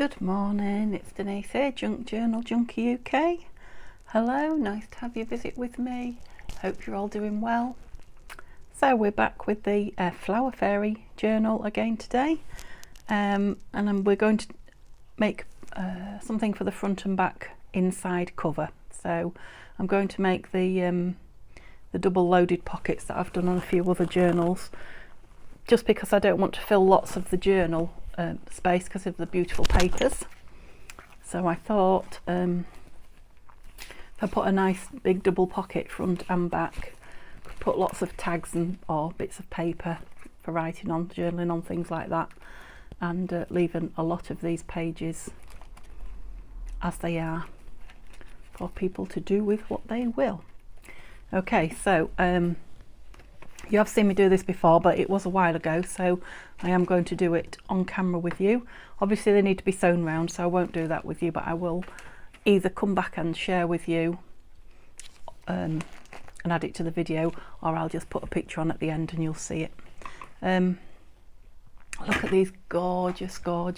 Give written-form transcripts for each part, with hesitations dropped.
Good morning, it's Denise here, Junk Journal Junkie UK. Hello, nice to have you visit with me. Hope you're all doing well. So we're back with the Flower Fairy journal again today, and we're going to make something for the front and back inside cover. So I'm going to make the double loaded pockets that I've done on a few other journals, just because I don't want to fill lots of the journal space because of the beautiful papers. So I thought if I put a nice big double pocket front and back, put lots of tags or bits of paper for writing on, journaling on, things like that, and leaving a lot of these pages as they are for people to do with what they will. Okay, so you have seen me do this before, but it was a while ago, so I am going to do it on camera with you. Obviously they need to be sewn round, so I won't do that with you, but I will either come back and share with you and add it to the video, or I'll just put a picture on at the end and you'll see it. Look at these gorgeous. Can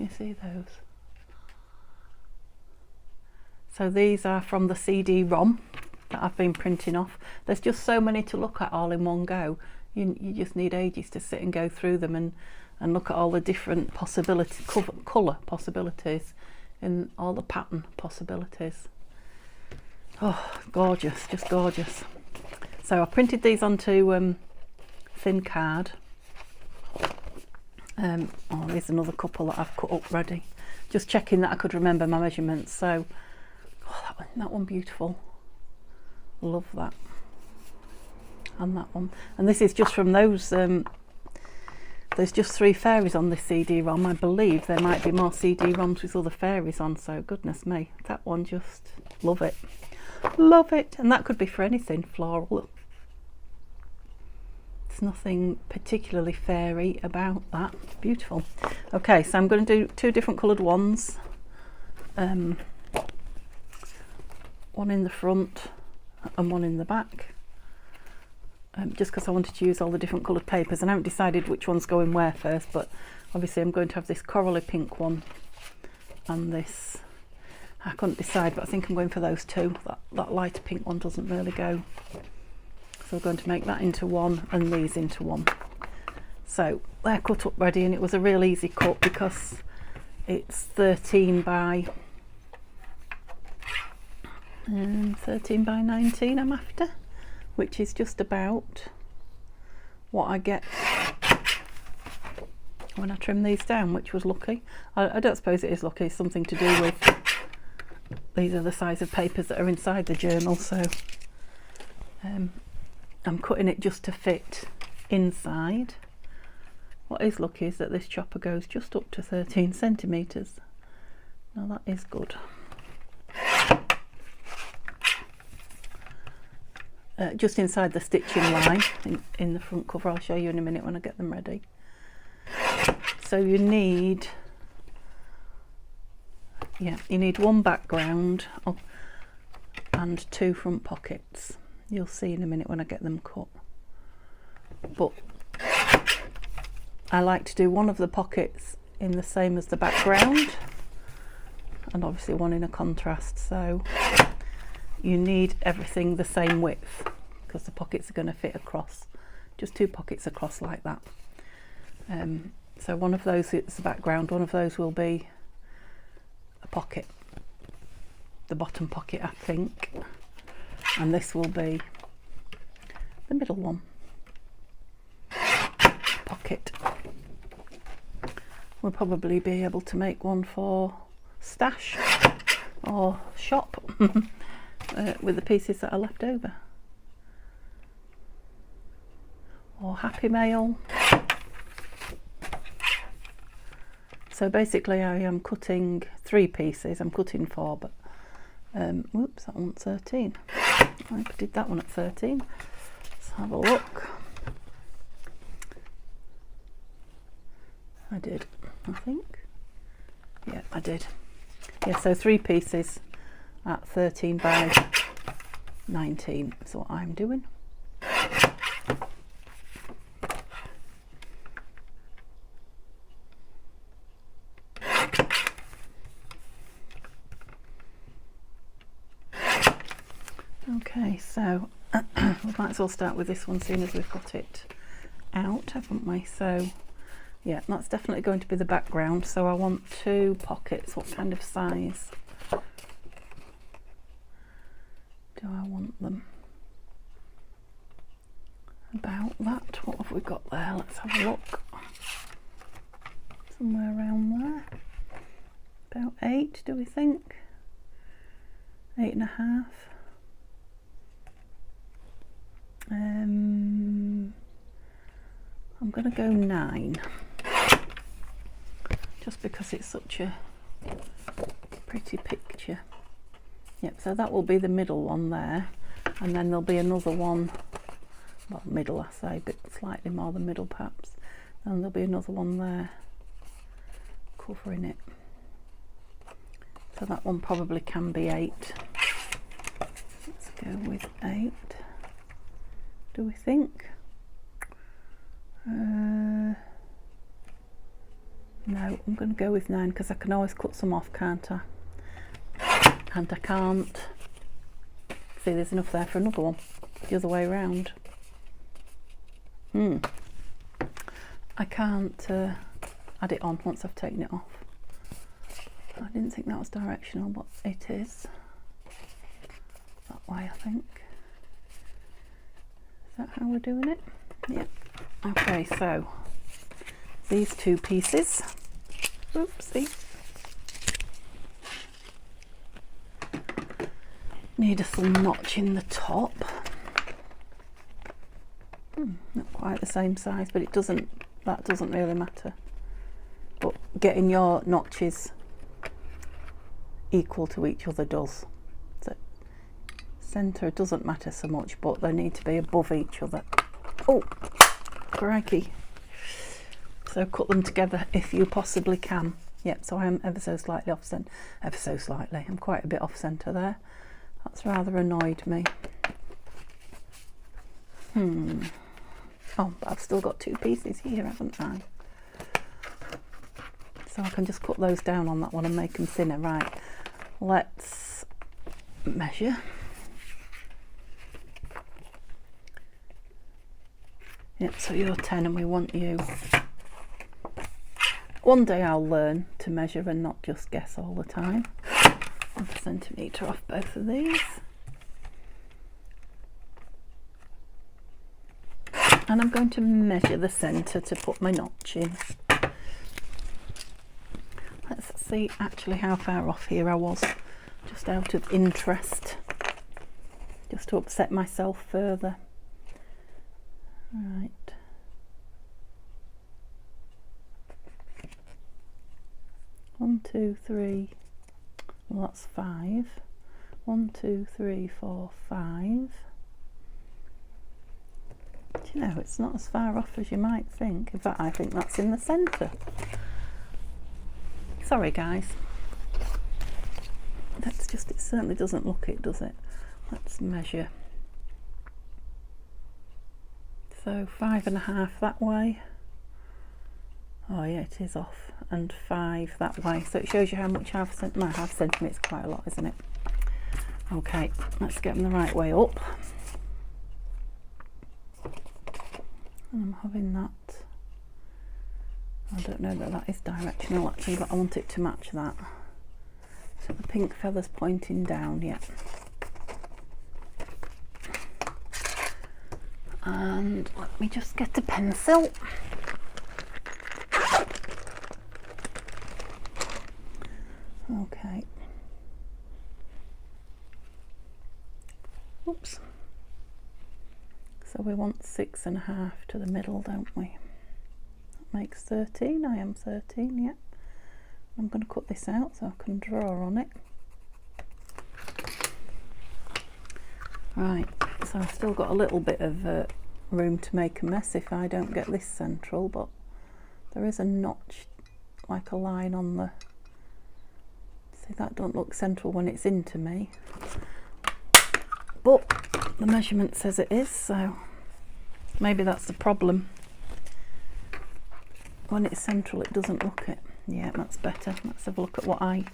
you see those? So these are from the CD-ROM that I've been printing off. There's just so many to look at all in one go. You just need ages to sit and go through them and look at all the different possibilities, colour possibilities, and all the pattern possibilities. Oh, gorgeous, just gorgeous. So I printed these onto thin card. Oh, here's another couple that I've cut up ready. Just checking that I could remember my measurements. So, oh, that one beautiful. Love that. And that one. And this is just from those, there's just 3 fairies on this CD-ROM. I believe there might be more CD-ROMs with other fairies on, so goodness me. That one, just love it. Love it. And that could be for anything floral. There's nothing particularly fairy about that. It's beautiful. Okay, so I'm going to do 2 different coloured ones. One in the front and one in the back, just because I wanted to use all the different coloured papers, and I haven't decided which one's going where first, but obviously I'm going to have this corally pink one and this, I couldn't decide, but I think I'm going for those 2. That lighter pink one doesn't really go, so we're going to make that into one and these into one. So they're cut up ready, and it was a real easy cut because it's 13 by 19 I'm after, which is just about what I get when I trim these down, which was lucky. I don't suppose it is lucky, it's something to do with these are the size of papers that are inside the journal, so I'm cutting it just to fit inside. What is lucky is that this chopper goes just up to 13 centimetres. Now that is good. Just inside the stitching line in the front cover. I'll show you in a minute when I get them ready. So you need one background and 2 front pockets. You'll see in a minute when I get them cut. But I like to do one of the pockets in the same as the background, and obviously one in a contrast. So you need everything the same width because the pockets are going to fit across, just 2 pockets across like that. So one of those is the background, one of those will be a pocket, the bottom pocket I think, and this will be the middle one, pocket. We'll probably be able to make one for stash or shop with the pieces that are left over, or happy mail. So basically I am cutting 3 pieces. I'm cutting 4, but whoops, that one's 13. I did that one at 13. Let's have a look. I did, I think. Yeah, I did. Yeah, so 3 pieces at 13 by 19 is what I'm doing. Okay, so we might as well start with this one seeing as we've got it out, haven't we? So yeah, that's definitely going to be the background. So I want 2 pockets. What kind of size do I want them? About that. What have we got there? Let's have a look. Somewhere around there. About 8, do we think? 8.5. I'm going to go 9, just because it's such a pretty picture. Yep, so that will be the middle one there, and then there'll be another one, well, middle I say, but slightly more than middle perhaps, and there'll be another one there covering it. So that one probably can be 8. Let's go with 8. Do we think? No, I'm going to go with 9 because I can always cut some off, can't I? And I can't. See, there's enough there for another one. The other way around. I can't add it on once I've taken it off. I didn't think that was directional, but it is. That way, I think. Is that how we're doing it? Yeah. Okay, so these 2 pieces. Oopsie. Need a little notch in the top. Not quite the same size, but that doesn't really matter. But getting your notches equal to each other does. So centre doesn't matter so much, but they need to be above each other. Oh, crikey. So cut them together if you possibly can. Yep, so I am ever so slightly off centre. Ever so slightly. I'm quite a bit off centre there. That's rather annoyed me. Oh, but I've still got 2 pieces here, haven't I? So I can just cut those down on that one and make them thinner. Right, let's measure. Yep, so you're 10 and we want you. One day I'll learn to measure and not just guess all the time. 1 centimetre off both of these. And I'm going to measure the centre to put my notch in. Let's see actually how far off here I was, just out of interest, just to upset myself further. Right. One, 2, 3. Well, that's 5. 1, 2, 3, 4, 5. Do you know, it's not as far off as you might think. In fact, I think that's in the centre. Sorry, guys. That's just, it certainly doesn't look it, does it? Let's measure. So 5.5 that way. Oh yeah, it is off. And 5 that way. So it shows you how much half centimetre is quite a lot, isn't it? Okay, let's get them the right way up. And I'm having that. I don't know that that is directional actually, but I want it to match that. So the pink feather's pointing down, yeah. And let me just get a pencil. Okay. Oops. So we want 6.5 to the middle, don't we? That makes 13. I am 13, yeah. I'm going to cut this out so I can draw on it. Right, so I've still got a little bit of room to make a mess if I don't get this central, but there is a notch, like a line on the... See, that don't look central when it's into me. But the measurement says it is, so maybe that's the problem. When it's central it doesn't look it. Yeah, that's better. Let's have a look at what I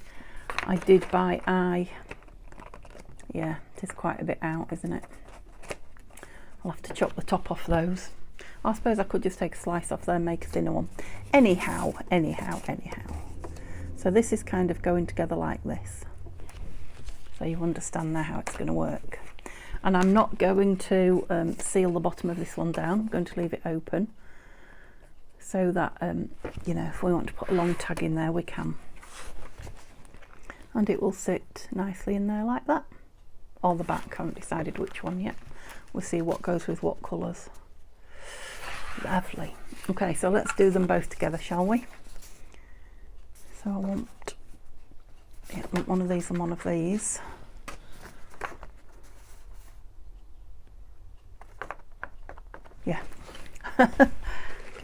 did by eye Yeah, it is quite a bit out, isn't it? I'll have to chop the top off those. I suppose I could just take a slice off there and make a thinner one. Anyhow. So this is kind of going together like this. So you understand now how it's going to work. And I'm not going to seal the bottom of this one down. I'm going to leave it open so that, you know, if we want to put a long tag in there, we can. And it will sit nicely in there like that. Or the back, I haven't decided which one yet. We'll see what goes with what colours. Lovely. Okay, so let's do them both together, shall we? So I want one of these and one of these. Yeah. Can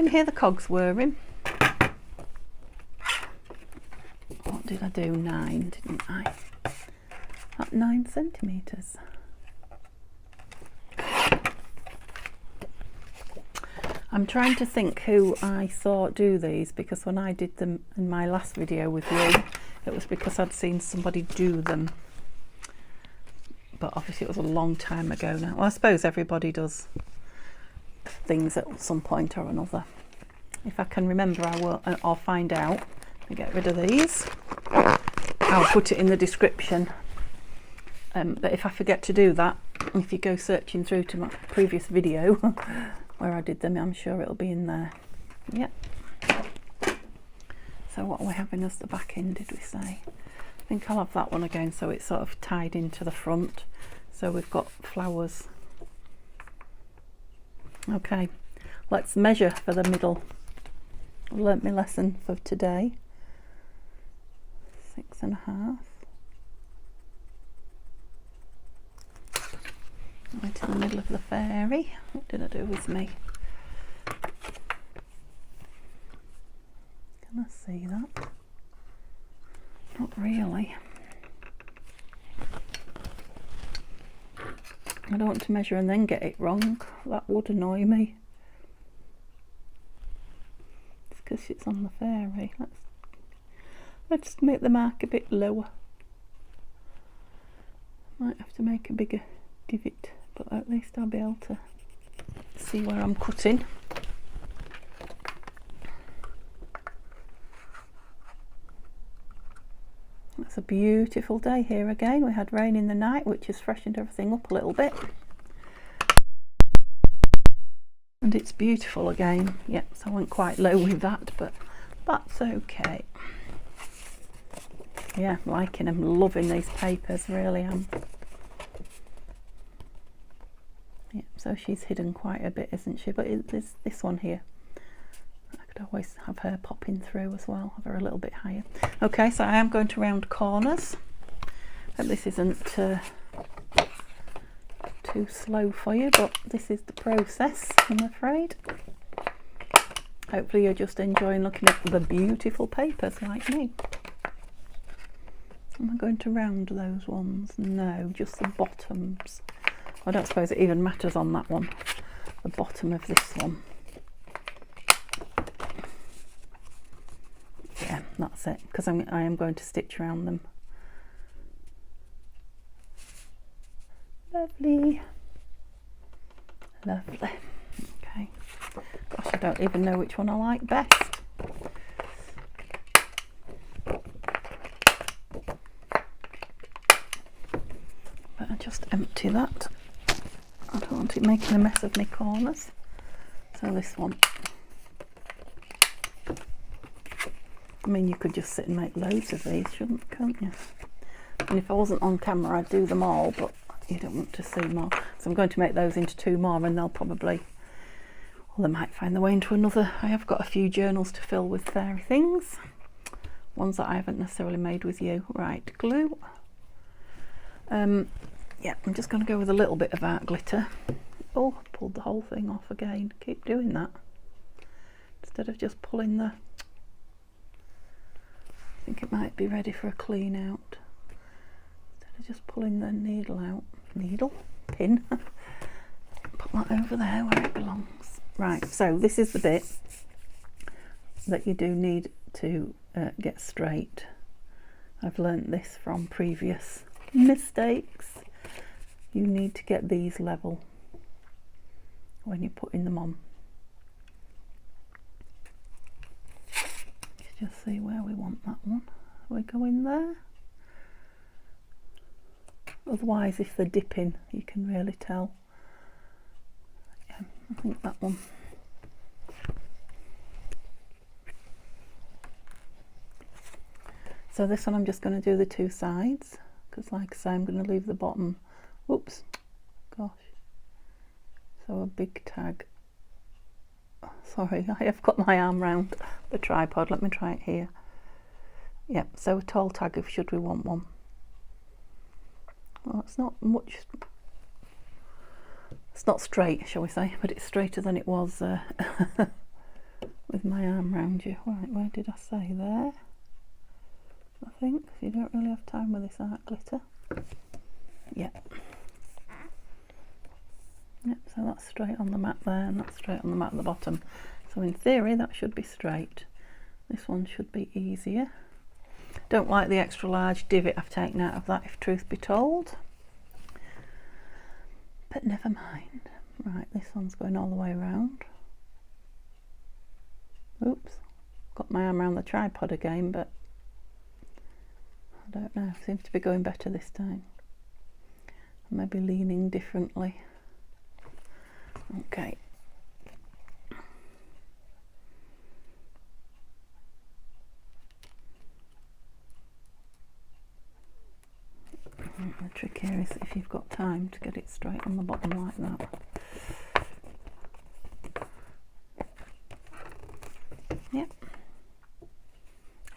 you hear the cogs whirring? What did I do? 9, didn't I? At 9 centimetres. I'm trying to think who I saw do these, because when I did them in my last video with you, it was because I'd seen somebody do them. But obviously it was a long time ago now. Well, I suppose everybody does things at some point or another. If I can remember, I'll find out. I'll get rid of these. I'll put it in the description. But if I forget to do that, if you go searching through to my previous video where I did them, I'm sure it'll be in there. Yep. So what are we having as the back end, did we say? I think I'll have that one again, so it's sort of tied into the front. So we've got flowers. Okay, let's measure for the middle. I've learnt my lesson for today. 6.5. Right in the middle of the fairy. What did I do with me? Can I see that? Not really. I don't want to measure and then get it wrong. That would annoy me. It's because it's on the fairy. Let's make the mark a bit lower. Might have to make a bigger divot, but at least I'll be able to see where I'm cutting. It's a beautiful day here again. We had rain in the night, which has freshened everything up a little bit. And it's beautiful again. Yep, so I went quite low with that, but that's okay. Yeah, liking them, loving these papers, really am. Yep, so she's hidden quite a bit, isn't she? But there's this one here. I could always have her popping through as well, have her a little bit higher. Okay, so I am going to round corners. Hope this isn't too slow for you, but this is the process, I'm afraid. Hopefully you're just enjoying looking at the beautiful papers like me. Am I going to round those ones? No, just the bottoms. I don't suppose it even matters on that one. The bottom of this one. Yeah, that's it, because I am going to stitch around them. Lovely. Lovely. Okay. Gosh, I don't even know which one I like best. But I just empty that. I don't want it making a mess of my corners. So this one. I mean, you could just sit and make loads of these, can't you? And if I wasn't on camera, I'd do them all, but you don't want to see more. So I'm going to make those into 2 more, and they'll probably, well, they might find their way into another. I have got a few journals to fill with fairy things. Ones that I haven't necessarily made with you. Right, glue. Yeah, I'm just going to go with a little bit of art glitter. Oh, I pulled the whole thing off again. Keep doing that. Instead of just pulling the... I think it might be ready for a clean out. Instead of just pulling the needle out. Needle? Pin. Put that over there where it belongs. Right, so this is the bit that you do need to get straight. I've learnt this from previous mistakes. you need to get these level when you're putting them on. Let's just see where we want that one. We go in there. Otherwise, if they're dipping, you can really tell. Yeah, I think that one. So this one I'm just going to do the two sides, because like I say, I'm going to leave the bottom, whoops, gosh, so a big tag. Sorry, I have got my arm round the tripod, let me try it here. Yep, so a tall tag if should we want one. Well, it's not much, it's not straight, shall we say, but it's straighter than it was with my arm round you. Right, where did I say there? I think, so you don't really have time with this art glitter. Yep. Yep, so that's straight on the mat there, and that's straight on the mat at the bottom. So in theory that should be straight. This one should be easier. Don't like the extra large divot I've taken out of that, if truth be told. But never mind. Right, this one's going all the way around. Oops, got my arm around the tripod again, but I don't know, seems to be going better this time. Maybe leaning differently. Okay. The trick here is if you've got time to get it straight on the bottom like that. Yep.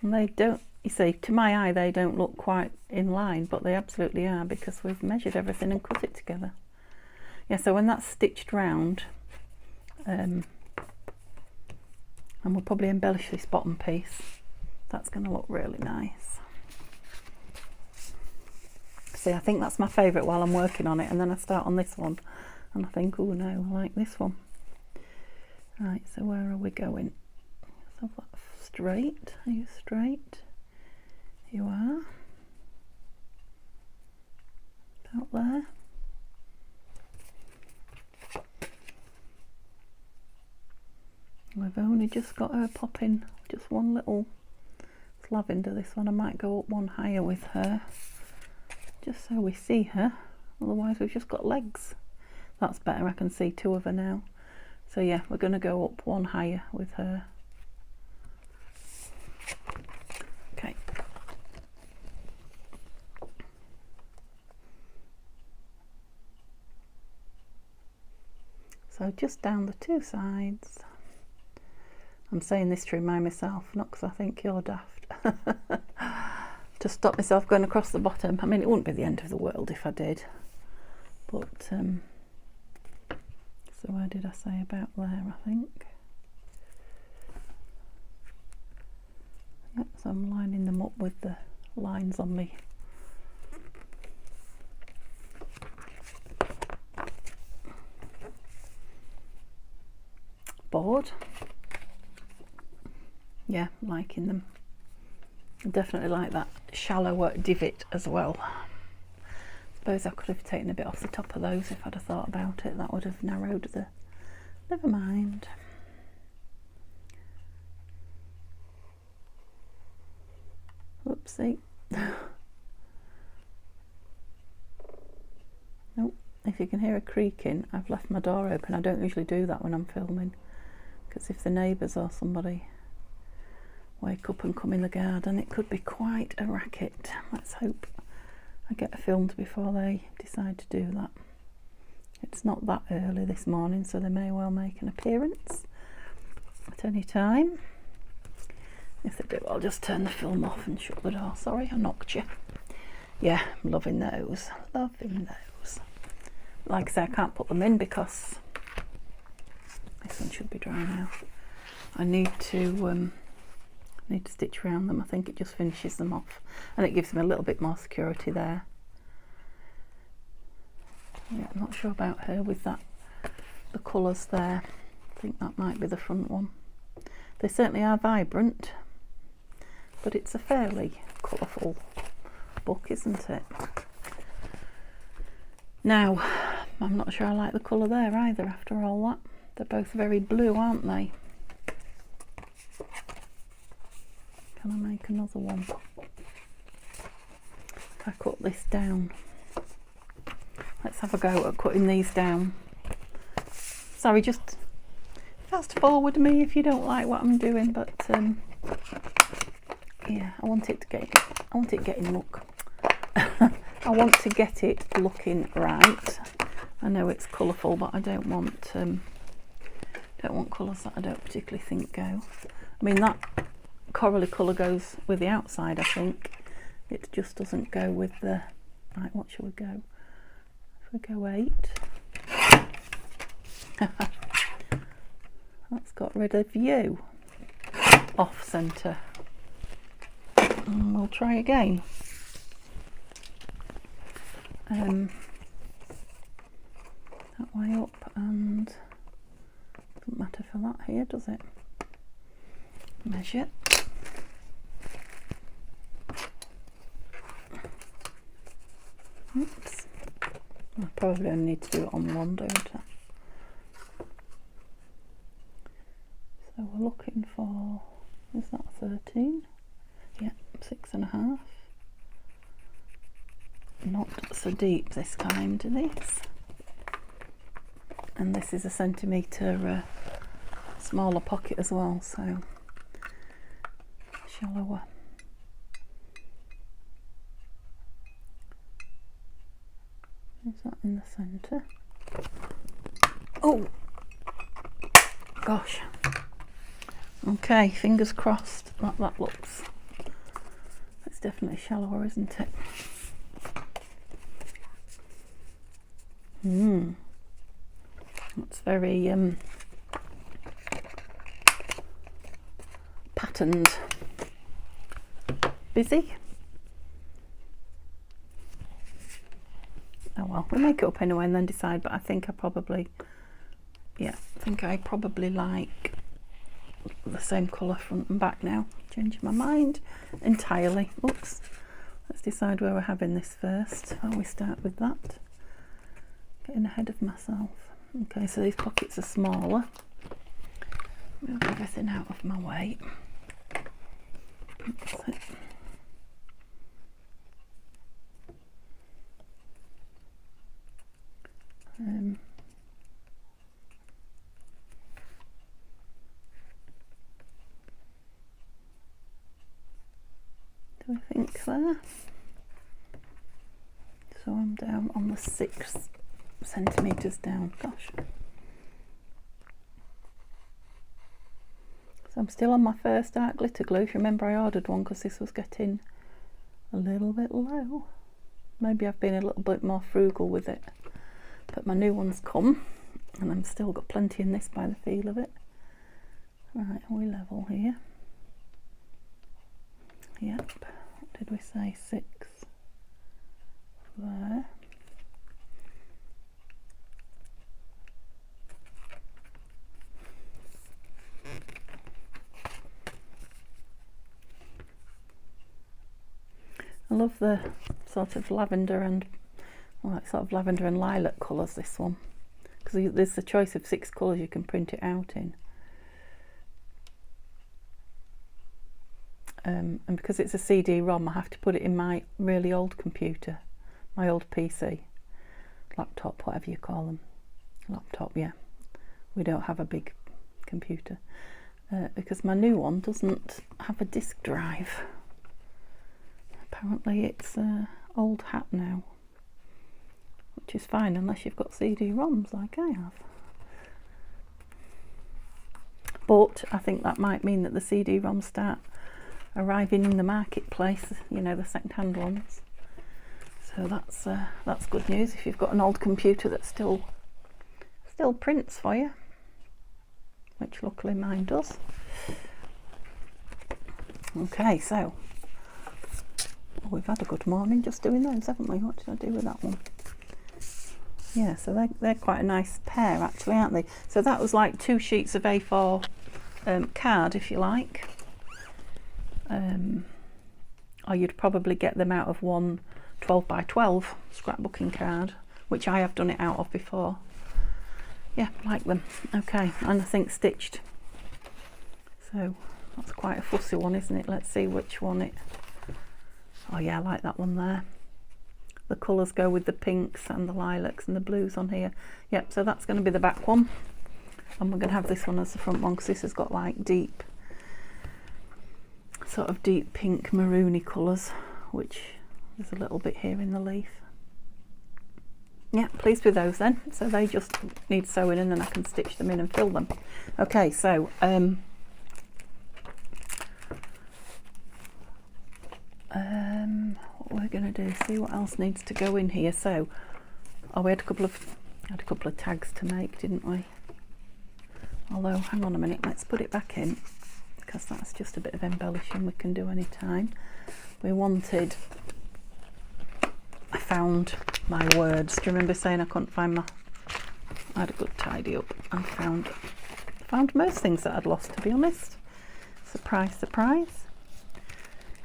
And they don't, you see, to my eye they don't look quite in line, but they absolutely are, because we've measured everything and cut it together. Yeah, so when that's stitched round, and we'll probably embellish this bottom piece, that's going to look really nice. See, I think that's my favourite while I'm working on it, and then I start on this one and I think, oh no, I like this one. Right, so where are we going? So straight, are you straight? You are. About there. We've only just got her popping just one little, it's lavender this one. I might go up one higher with her, just so we see her, otherwise we've just got legs. That's better, I can see two of her now. So yeah, we're going to go up one higher with her. Okay. So just down the two sides. I'm saying this to remind myself, not because I think you're daft. To stop myself going across the bottom. I mean, it wouldn't be the end of the world if I did. But, so where did I say about there, I think? Yep, so I'm lining them up with the lines on me. Board. Yeah, liking them. I definitely like that shallower divot as well. Suppose I could have taken a bit off the top of those if I'd have thought about it. That would have narrowed the... Never mind. Whoopsie. Nope. If you can hear a creaking, I've left my door open. I don't usually do that when I'm filming, because if the neighbours or somebody wake up and come in the garden, it could be quite a racket. Let's hope I get filmed before they decide to do that. It's not that early this morning, so they may well make an appearance at any time. If they do, I'll just turn the film off and shut the door. Sorry, I knocked you. Yeah, I'm loving those. Loving those. Like I say, I can't put them in because this one should be dry now. I need to stitch around them. I think it just finishes them off and it gives them a little bit more security there. Yeah, I'm not sure about her with that, the colours there. I think that might be the front one. They certainly are vibrant, but it's a fairly colourful book, isn't it? Now, I'm not sure I like the colour there either after all that. They're both very blue, aren't they? Can I make another one? If I cut this down. Let's have a go at cutting these down. Sorry, just fast forward me if you don't like what I'm doing, but yeah, I want it getting look. I want to get it looking right. I know it's colourful, but I don't want colours that I don't particularly think go. I mean, that corally colour goes with the outside, I think. It just doesn't go with the... Right, what shall we go? If we go 8. That's got rid of you. Off centre. And we'll try again. That way up, and doesn't matter for that here, does it? Measure. Oops. I probably only need to do it on one, don't I? So we're looking for, is that 13? Yeah, 6.5. Not so deep this time, Denise. And this is a centimetre smaller pocket as well, so shallower. Is that in the centre? Oh gosh. Okay, fingers crossed that looks. It's definitely shallower, isn't it? It's very patterned. Busy? Oh well, we'll make it up anyway and then decide, but I think I probably like the same colour front and back now. Changing my mind entirely. Oops. Let's decide where we're having this first. Why don't we start with that? Getting ahead of myself. Okay, so these pockets are smaller. Move everything out of my way. That's it. Do I think there? So I'm down on the 6 centimetres down. Gosh. So I'm still on my first art glitter glue. If you remember, I ordered one because this was getting a little bit low. Maybe I've been a little bit more frugal with it. But my new one's come, and I've still got plenty in this by the feel of it. Right, are we level here? Yep. What did we say? 6 there. I love the sort of lavender and lilac colours, this one, because there's a choice of 6 colours you can print it out in. And because it's a CD-ROM, I have to put it in my really old computer, my old PC, laptop, whatever you call them. Laptop, yeah. We don't have a big computer because my new one doesn't have a disk drive. Apparently it's old hat now, which is fine unless you've got CD-ROMs like I have. But I think that might mean that the CD-ROMs start arriving in the marketplace, you know, the second-hand ones. So that's good news if you've got an old computer that still prints for you, which luckily mine does. Okay, so we've had a good morning just doing those, haven't we? What did I do with that one? Yeah, so they're quite a nice pair actually, aren't they? So that was like 2 sheets of A4 card, if you like. Or you'd probably get them out of one 12 by 12 scrapbooking card, which I have done it out of before. Yeah, like them. Okay, and I think stitched. So that's quite a fussy one, isn't it? Let's see which one it... Oh yeah, I like that one there. The colours go with the pinks and the lilacs and the blues on here. Yep, so that's going to be the back one. And we're going to have this one as the front one because this has got like deep, sort of deep pink maroony colours, which there's a little bit here in the leaf. Yeah, pleased with those then. So they just need sewing and then I can stitch them in and fill them. Okay, so what we're going to do, see what else needs to go in here. So, oh, we had a couple of tags to make, didn't we? Although, hang on a minute, let's put it back in because that's just a bit of embellishing we can do any time. We wanted... I found my words. Do you remember saying I couldn't find my... I had a good tidy up and found most things that I'd lost, to be honest. Surprise, surprise.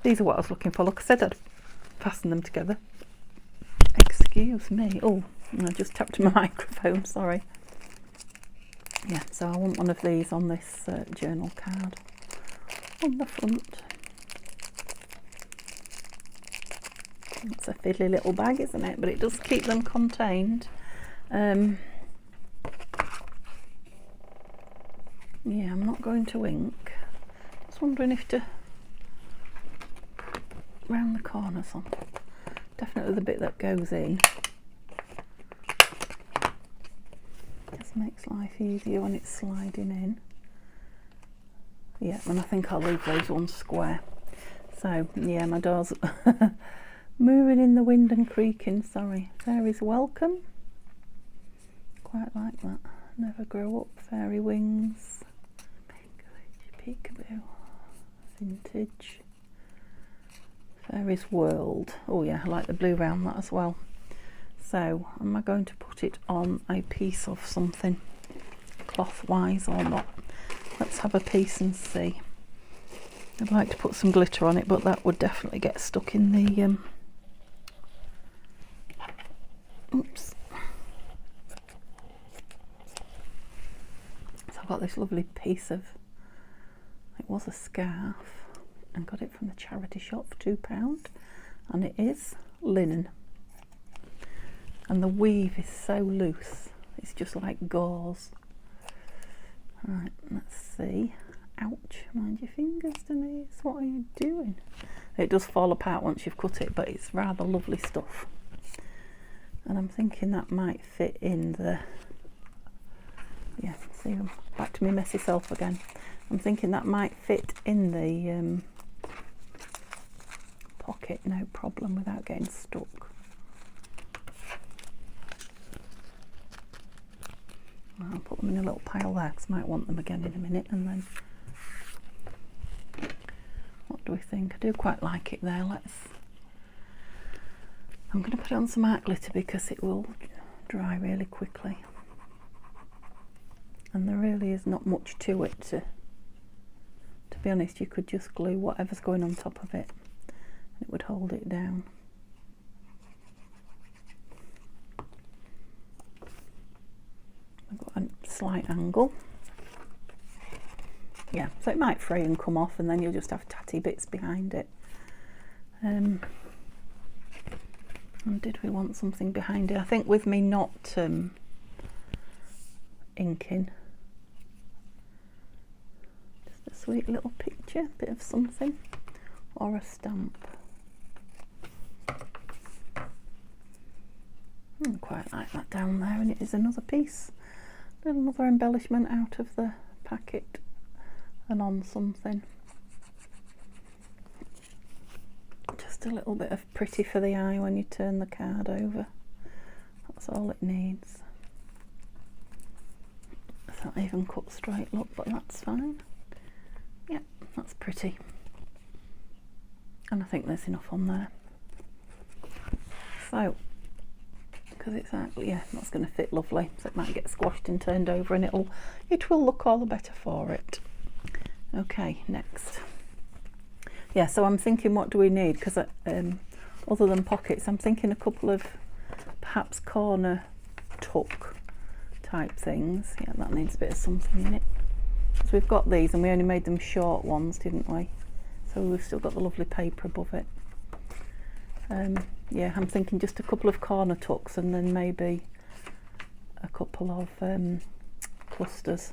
These are what I was looking for. Look, I said I'd fasten them together. Excuse me. Oh, I just tapped my microphone, sorry. Yeah, so I want one of these on this journal card on the front. It's a fiddly little bag, isn't it? But it does keep them contained. Yeah, I'm not going to ink. Just wondering if to round the corners on. Definitely the bit that goes in. Just makes life easier when it's sliding in. Yeah, and I think I'll leave those ones square. So yeah, my door's moving in the wind and creaking, sorry. Fairies welcome. Quite like that. Never grow up, fairy wings. Peekaboo. Vintage. Fairies world. Oh yeah, I like the blue around that as well. So, am I going to put it on a piece of something, cloth wise or not? Let's have a piece and see. I'd like to put some glitter on it, but that would definitely get stuck in the oops. So I've got this lovely piece of, it was a scarf, and got it from the charity shop for £2, and it is linen. And the weave is so loose, it's just like gauze. Right, let's see. Ouch, mind your fingers, Denise, what are you doing? It does fall apart once you've cut it, but it's rather lovely stuff. And I'm thinking that might fit in the... Yeah, see, I'm back to my messy self again. I'm thinking that might fit in the pocket, no problem, without getting stuck. I'll put them in a little pile there because I might want them again in a minute. And then, what do we think? I do quite like it there. I'm going to put on some art glitter because it will dry really quickly. And there really is not much to it. To be honest, you could just glue whatever's going on top of it. It would hold it down. I've got a slight angle. Yeah, so it might fray and come off and then you'll just have tatty bits behind it. And did we want something behind it? I think with me not inking, just a sweet little picture, bit of something, or a stamp. I quite like that down there, and it is another piece, another embellishment out of the packet and on something. Just a little bit of pretty for the eye when you turn the card over. That's all it needs. It's not even cut straight, look, but that's fine. Yeah, that's pretty. And I think there's enough on there. So, because it's actually, yeah, that's going to fit lovely, so it might get squashed and turned over, and it will look all the better for it. Okay, next. Yeah, so I'm thinking, what do we need? Because other than pockets, I'm thinking a couple of perhaps corner tuck type things. Yeah, that needs a bit of something in it. So we've got these and we only made them short ones, didn't we? So we've still got the lovely paper above it. Yeah, I'm thinking just a couple of corner tucks and then maybe a couple of clusters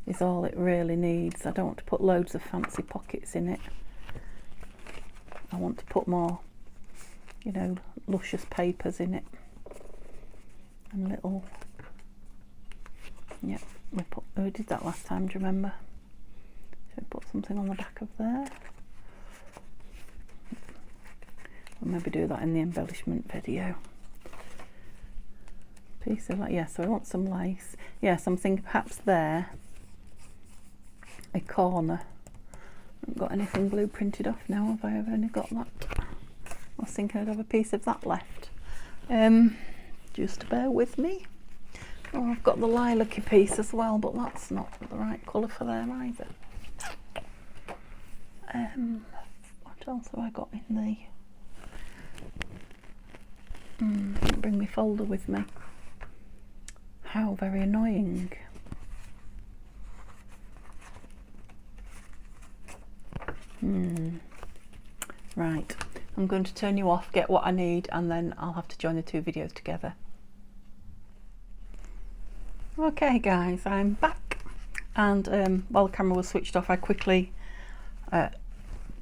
is all it really needs. I don't want to put loads of fancy pockets in it. I want to put more, you know, luscious papers in it. And little, yeah, we did that last time, do you remember? So we put something on the back of there. We'll maybe do that in the embellishment video. Piece of, like, yeah, so I want some lace. Yes, I'm thinking perhaps there, a corner. I haven't got anything blueprinted off now, have I? I've only got that. I was thinking I'd have a piece of that left. Just bear with me. Oh, I've got the lilac-y piece as well, but that's not the right colour for there either. What else have I got in the... didn't bring my folder with me. How very annoying. Right, I'm going to turn you off, get what I need, and then I'll have to join the two videos together. Okay guys, I'm back, and while the camera was switched off I quickly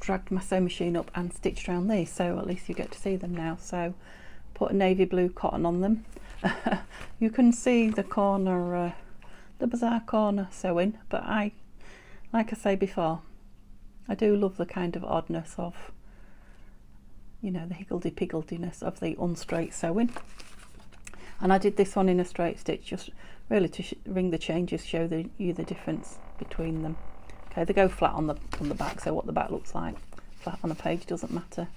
dragged my sewing machine up and stitched around these, so at least you get to see them now. So put a navy blue cotton on them. You can see the corner, the bizarre corner sewing, but like I say before, I do love the kind of oddness of, you know, the higgledy-piggledy-ness of the unstraight sewing. And I did this one in a straight stitch, just really to ring the changes, show you the difference between them. Okay, they go flat on the back, so what the back looks like flat on a page doesn't matter.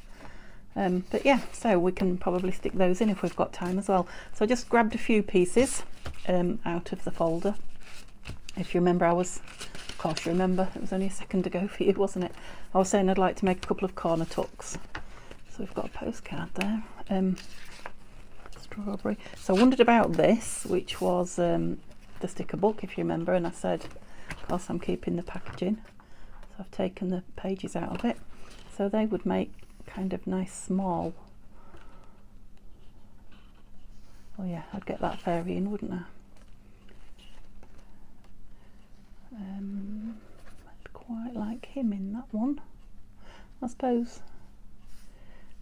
But yeah, so we can probably stick those in if we've got time as well. So I just grabbed a few pieces out of the folder. If you remember, of course you remember, it was only a second ago for you, wasn't it? I was saying I'd like to make a couple of corner tucks. So we've got a postcard there. Strawberry. So I wondered about this, which was the sticker book, if you remember, and I said, of course I'm keeping the packaging. So I've taken the pages out of it. So they would make kind of nice small. Oh yeah, I'd get that fairy in, wouldn't I? I'd quite like him in that one, I suppose.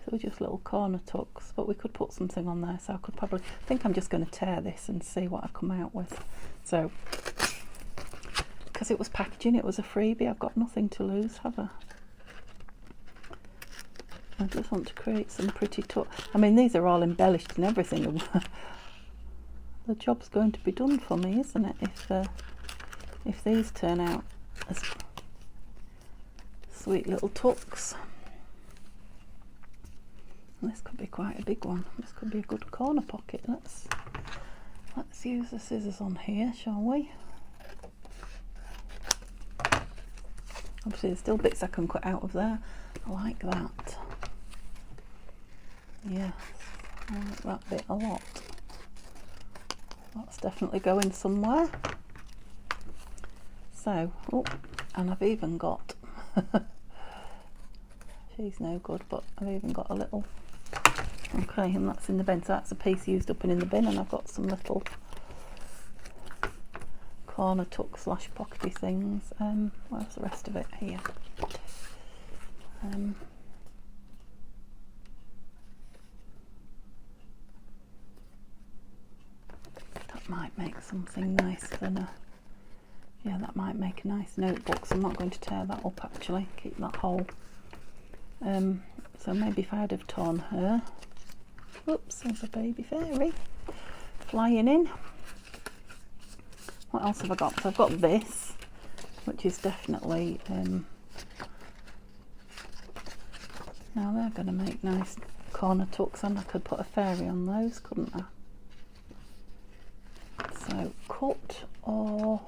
So just little corner tucks, but we could put something on there, so I could probably, I think I'm just going to tear this and see what I come out with. So, because it was packaging, it was a freebie, I've got nothing to lose, have I? I just want to create some pretty tucks. I mean, these are all embellished and everything. The job's going to be done for me, isn't it, if these turn out as sweet little tucks. This could be quite a big one. This could be a good corner pocket. Let's use the scissors on here, shall we? Obviously there's still bits I can cut out of there. I like that. Yes, I like that bit a lot. That's definitely going somewhere. So, oh, and I've even got, she's no good, but I've even got a little, okay, and that's in the bin, so that's a piece used up and in the bin, and I've got some little corner tuck slash pockety things. Where's the rest of it? Here. That might make something nice than a, yeah, that might make a nice notebook, so I'm not going to tear that up actually, keep that whole. So maybe if I'd have torn her, oops, there's a baby fairy flying in. What else have I got? So I've got this, which is definitely, now they're going to make nice corner tucks, and I could put a fairy on those, couldn't I? So cut or,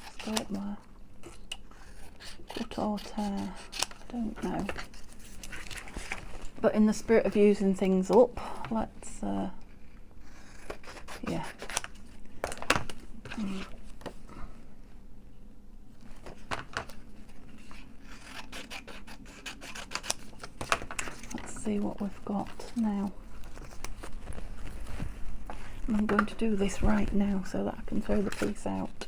let's go up there, cut or tear, I don't know. But in the spirit of using things up, let's see what we've got now. And I'm going to do this right now so that I can throw the piece out.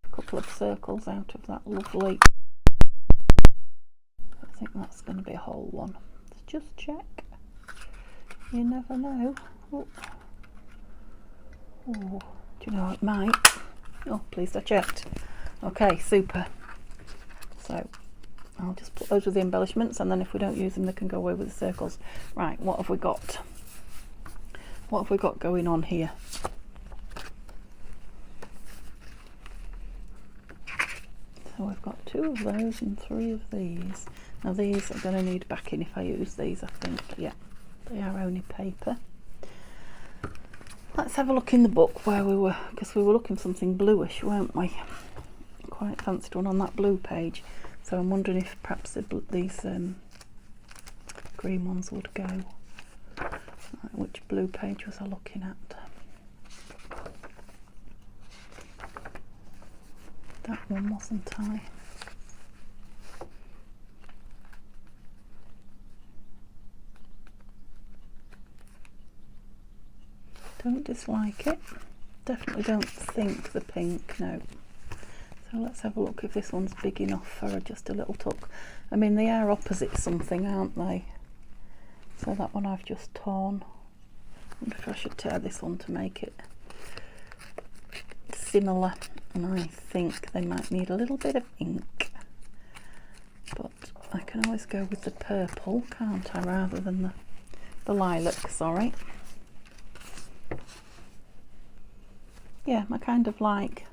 A couple of circles out of that lovely. I think that's going to be a whole one. Let's just check. You never know. Oh. Oh, do you know, it might. Oh, please, I checked. Okay, super. So I'll just put those with the embellishments, and then if we don't use them, they can go away with the circles. Right, what have we got? What have we got going on here? So we've got 2 of those and 3 of these. Now these are going to need backing if I use these, I think. Yeah, they are only paper. Let's have a look in the book where we were, because we were looking for something bluish, weren't we? Quite fancied one on that blue page. So I'm wondering if perhaps these green ones would go. Right, which blue page was I looking at? That one, wasn't I? Don't dislike it. Definitely don't think the pink, no. So let's have a look if this one's big enough for just a little tuck. I mean, they are opposite something, aren't they? So that one I've just torn. I wonder if I should tear this one to make it similar. And I think they might need a little bit of ink. But I can always go with the purple, can't I, rather than the lilac, sorry. Yeah, I kind of like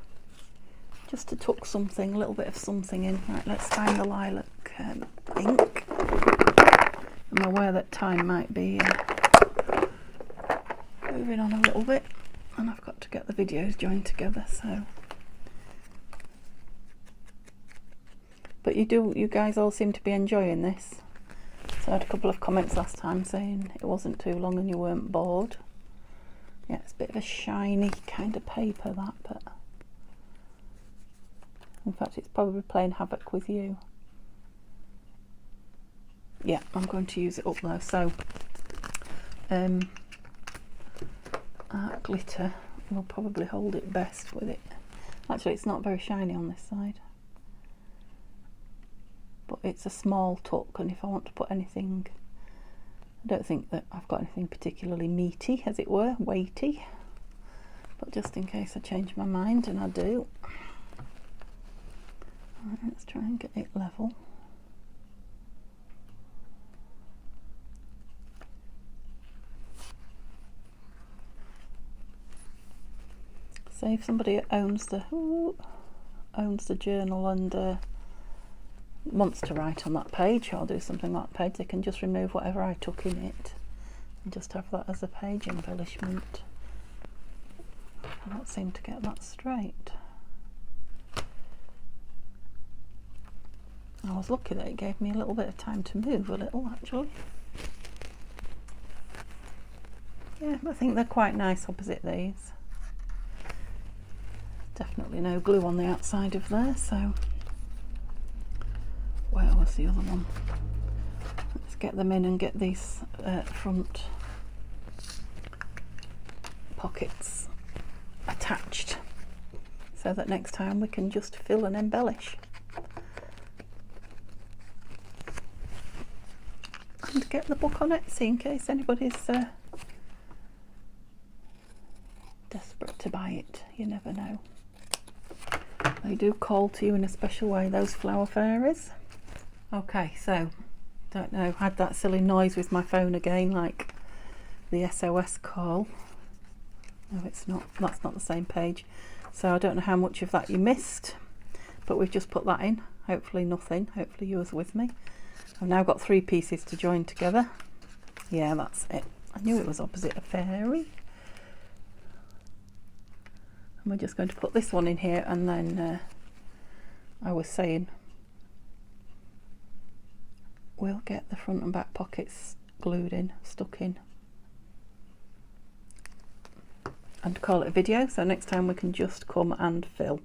just to tuck something, a little bit of something in. Right, let's find the lilac ink. I'm aware that time might be moving on a little bit, and I've got to get the videos joined together, so. But you guys all seem to be enjoying this. So I had a couple of comments last time saying it wasn't too long and you weren't bored. Yeah, it's a bit of a shiny kind of paper, that, but in fact it's probably playing havoc with you. Yeah, I'm going to use it up though. So art glitter will probably hold it best with it. Actually, it's not very shiny on this side, but it's a small tuck, and if I want to put anything, I don't think that I've got anything particularly meaty, as it were, weighty, but just in case I change my mind, and I do. Right, let's try and get it level. Say if somebody owns the journal and wants to write on that page or do something like that page, they can just remove whatever I took in it and just have that as a page embellishment. I can't seem to get that straight. I was lucky that it gave me a little bit of time to move a little, actually. Yeah, I think they're quite nice opposite these. Definitely no glue on the outside of there, so where was the other one? Let's get them in and get these front pockets attached so that next time we can just fill and embellish. And get the book on Etsy in case anybody's desperate to buy it. You never know. They do call to you in a special way, those FlowerFairies. Okay, so don't know, had that silly noise with my phone again, like the SOS call. No, it's not, that's not the same page. So I don't know how much of that you missed, but we've just put that in. Hopefully nothing, hopefully you was with me. I've now got 3 pieces to join together. Yeah, that's it. I knew it was opposite a fairy. And we're just going to put this one in here, and then I was saying we'll get the front and back pockets glued in, stuck in, and call it a video. So next time we can just come and fill,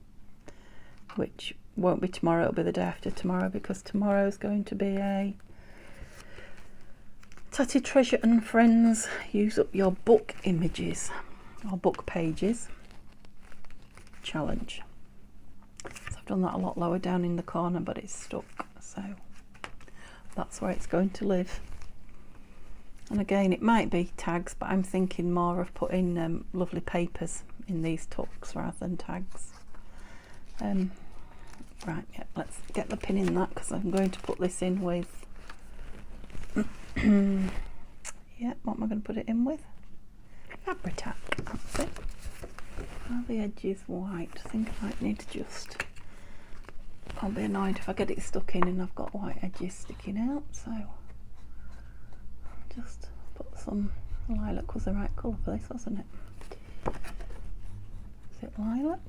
which won't be tomorrow, it'll be the day after tomorrow, because tomorrow's going to be a Tatty Treasure and Friends use up your book images or book pages challenge. So I've done that a lot lower down in the corner, but it's stuck, so that's where it's going to live. And again, it might be tags, but I'm thinking more of putting lovely papers in these tucks rather than tags. Right, yeah, let's get the pin in that, because I'm going to put this in with yeah, what am I going to put it in with? Fabri-Tac, that's it. Are the edges white? I think I might need to just, I'll be annoyed if I get it stuck in and I've got white edges sticking out, so just put some. Lilac was the right colour for this, wasn't it? Is it lilac?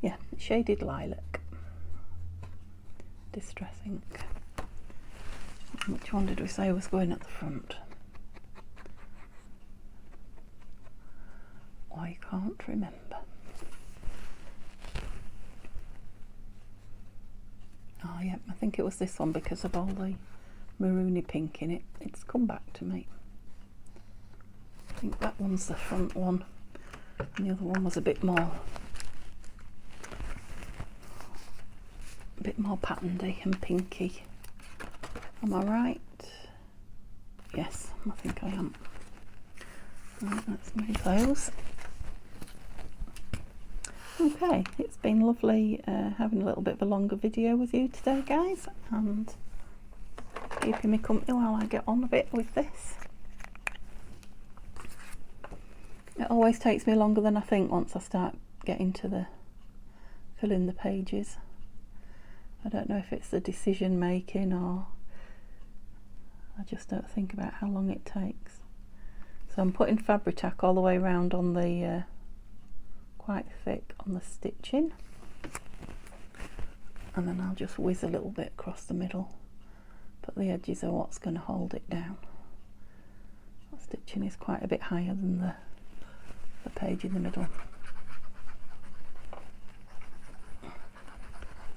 Yeah, shaded lilac. Distress ink. Which one did we say was going at the front? I can't remember. Oh yeah, I think it was this one, because of all the maroony pink in it. It's come back to me. I think that one's the front one, and the other one was a bit more patterny and pinky. Am I right? Yes, I think I am. Right, let's move those. Okay, it's been lovely having a little bit of a longer video with you today, guys, and keeping me company while I get on a bit with this. It always takes me longer than I think once I start getting to the filling the pages. I don't know if it's the decision making, or I just don't think about how long it takes. So I'm putting Fabri-Tac all the way around on the quite thick on the stitching, and then I'll just whiz a little bit across the middle, but the edges are what's going to hold it down. The stitching is quite a bit higher than the page in the middle.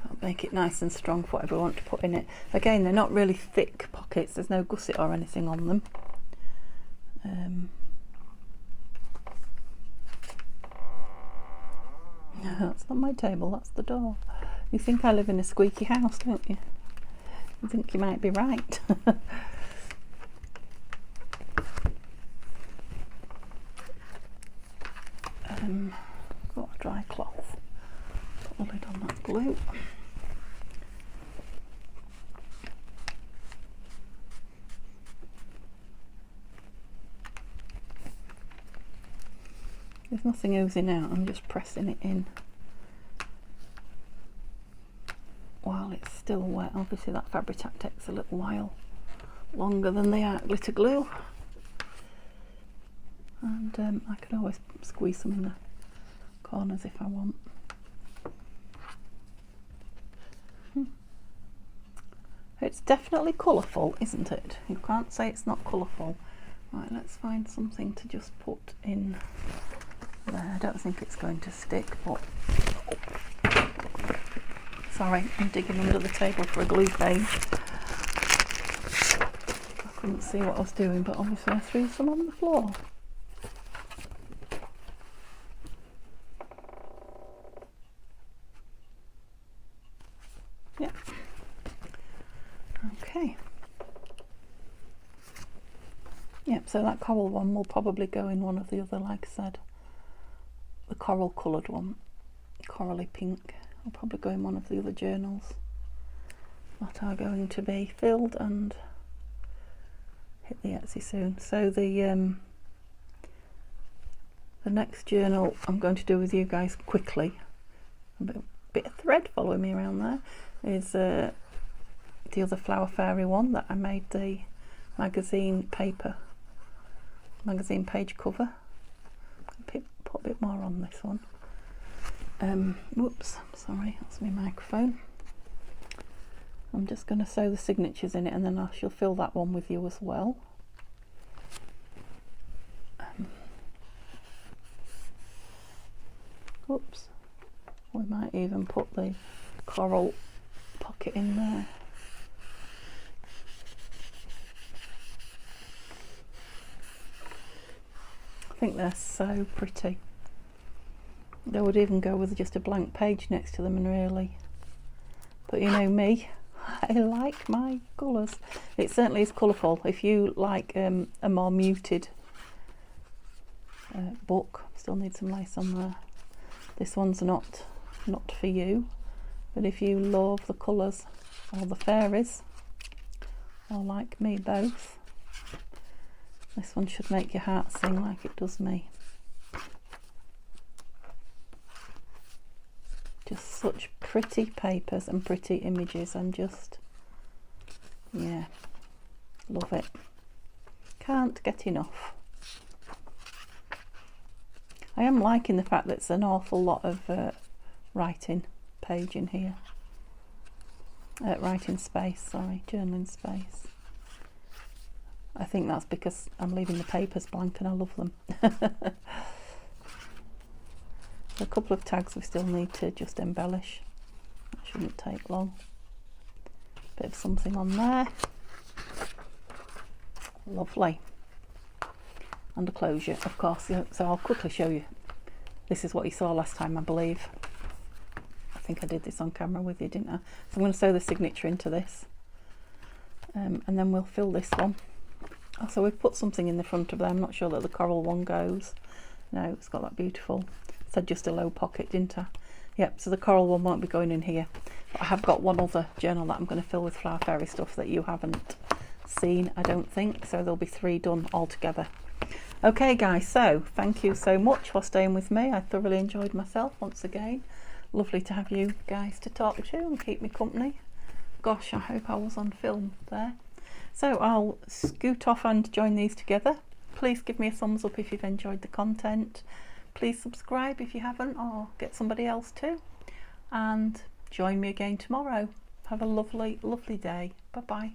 That'll make it nice and strong for whatever I want to put in it. Again, they're not really thick pockets, there's no gusset or anything on them. That's not my table, that's the door. You think I live in a squeaky house, don't you? I think you might be right. Got a dry cloth. Put the lid on that glue. There's nothing oozing out, I'm just pressing it in while it's still wet. Obviously that Fabri-Tac takes a little while longer than the glitter glue, and I could always squeeze some in the corners if I want. It's definitely colourful, isn't it? You can't say it's not colourful. Right, let's find something to just put in there. I don't think it's going to stick, but oh. Sorry, I'm digging under the table for a glue page. I couldn't see what I was doing, but obviously I threw some on the floor. Yeah. Okay. Yep, so that coral one will probably go in one of the other, like I said, the coral coloured one, corally pink, will probably go in one of the other journals that are going to be filled and hit the Etsy soon. So the next journal I'm going to do with you guys quickly, a bit of thread following me around there, is the other Flower Fairy one that I made the magazine page cover. Put a bit more on this one. Whoops, sorry, that's my microphone. I'm just going to sew the signatures in it, and then I shall fill that one with you as well. Oops, we might even put the coral pocket in there. I think they're so pretty. They would even go with just a blank page next to them, and really, but you know me, I like my colours. It certainly is colourful. If you like a more muted book, still need some lace on there. This one's not for you, but if you love the colours or the fairies, or like me, both, this one should make your heart sing like it does me. Just such pretty papers and pretty images. I'm just, yeah, love it. Can't get enough. I am liking the fact that it's an awful lot of writing page in here. Writing space, sorry, journaling space. I think that's because I'm leaving the papers blank and I love them. A couple of tags we still need to just embellish. That shouldn't take long. Bit of something on there. Lovely. And a closure, of course. So I'll quickly show you. This is what you saw last time, I believe. I think I did this on camera with you, didn't I? So I'm going to sew the signature into this. And then we'll fill this one. Oh, so we've put something in the front of there. I'm not sure that the coral one goes. No, it's got that beautiful, said just a low pocket, didn't I? Yep, so the coral one won't be going in here. But I have got one other journal that I'm going to fill with Flower Fairy stuff that you haven't seen, I don't think. So there'll be 3 done altogether. Okay guys, so thank you so much for staying with me. I thoroughly enjoyed myself once again. Lovely to have you guys to talk to and keep me company. Gosh, I hope I was on film there. So I'll scoot off and join these together. Please give me a thumbs up if you've enjoyed the content. Please subscribe if you haven't, or get somebody else to. And join me again tomorrow. Have a lovely, lovely day. Bye bye.